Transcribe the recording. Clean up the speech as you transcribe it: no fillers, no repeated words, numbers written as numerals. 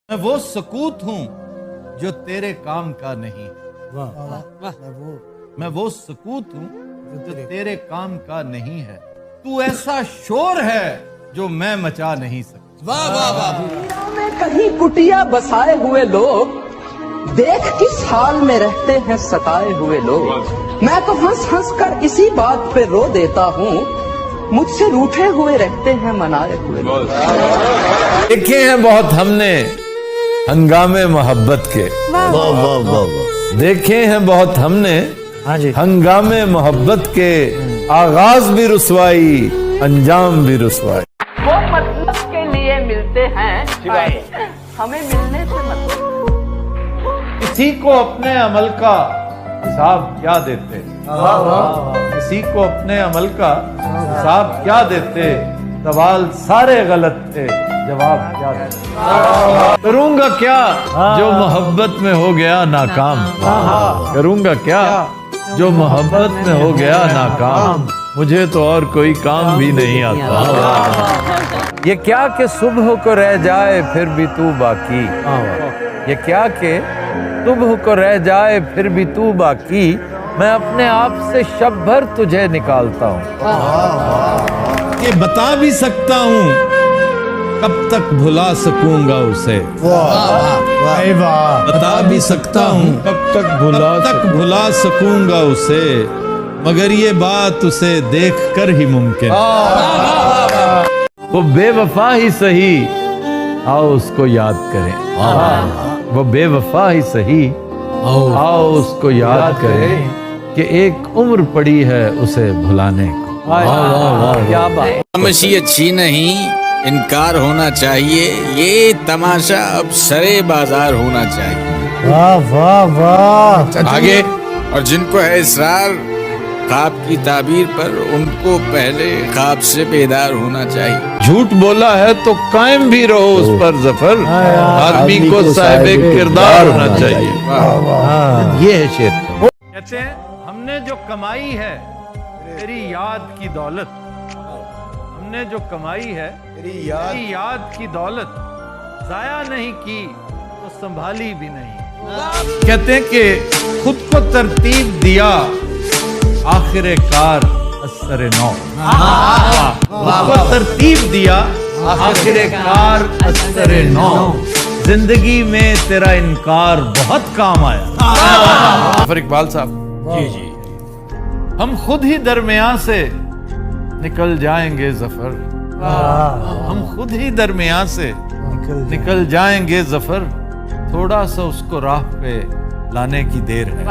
میں وہ سکوت ہوں جو تیرے کام کا نہیں، میں وہ سکوت ہوں جو تیرے کام کا نہیں ہے، تو ایسا شور ہے جو میں مچا نہیں سکتا۔ میں کہیں کٹیا بسائے ہوئے لوگ دیکھ کس حال میں رہتے ہیں ستائے ہوئے لوگ، میں تو ہنس ہنس کر اسی بات پہ رو دیتا ہوں، مجھ سے روٹھے ہوئے رہتے ہیں منائے ہوئے لوگ۔ دیکھے ہیں بہت ہم نے ہنگامے محبت کے، دیکھے ہیں بہت ہم نے ہنگامے محبت کے، آغاز بھی رسوائی انجام بھی رسوائی۔ وہ مطلب کے لیے ملتے ہیں، ہمیں ملنے سے مطلب۔ کسی کو اپنے عمل کا حساب کیا دیتے، کسی کو اپنے عمل کا حساب کیا دیتے، سوال سارے غلط تھے جواب کیا دیتے۔ کروں گا کیا جو محبت میں ہو گیا ناکام، کروں گا کیا جو محبت میں ہو گیا ناکام، مجھے تو اور کوئی کام بھی نہیں آتا۔ یہ کیا کہ صبح کو رہ جائے پھر بھی تو باقی، یہ کیا کہ صبح کو رہ جائے پھر بھی تو باقی، میں اپنے آپ سے شب بھر تجھے نکالتا ہوں۔ یہ بتا بھی سکتا ہوں کب تک بھلا سکوں گا اسے، بتا بھی سکتا ہوں کب تک بھلا سکوں گا اسے، مگر یہ بات اسے دیکھ کر ہی ممکن۔ وہ بے وفا ہی سہی، آؤ اس کو یاد کریں، وہ بے وفا ہی سہی، آؤ اس کو یاد کریں کہ ایک عمر پڑی ہے اسے بھلانے کو۔ کیا بات۔ خاموشی اچھی نہیں، انکار ہونا چاہیے، یہ تماشا اب سرے بازار ہونا چاہیے۔ آگے اور جن کو ہے اصرار خواب کی تعبیر پر، ان کو پہلے خواب سے بیدار ہونا چاہیے۔ جھوٹ بولا ہے تو قائم بھی رہو اس پر ظفر، آدمی کو صاحب کردار ہونا چاہیے۔ یہ ہے شعر۔ کہتے ہیں ہم نے جو کمائی ہے تیری یاد کی دولت، ہم نے جو کمائی ہے تیری یاد کی دولت، ضائع نہیں کی تو سنبھالی بھی نہیں۔ کہتے ہیں کہ خود کو ترتیب دیا آخر کار اثر نو، خود کو ترتیب دیا آخر کار اثر نو، زندگی میں تیرا انکار بہت کام آیا۔ ظفر اقبال صاحب، جی ہم خود ہی درمیان سے نکل جائیں گے ظفر، ہم خود ہی درمیان سے نکل جائیں گے ظفر، تھوڑا سا اس کو راہ پہ لانے کی دیر ہے۔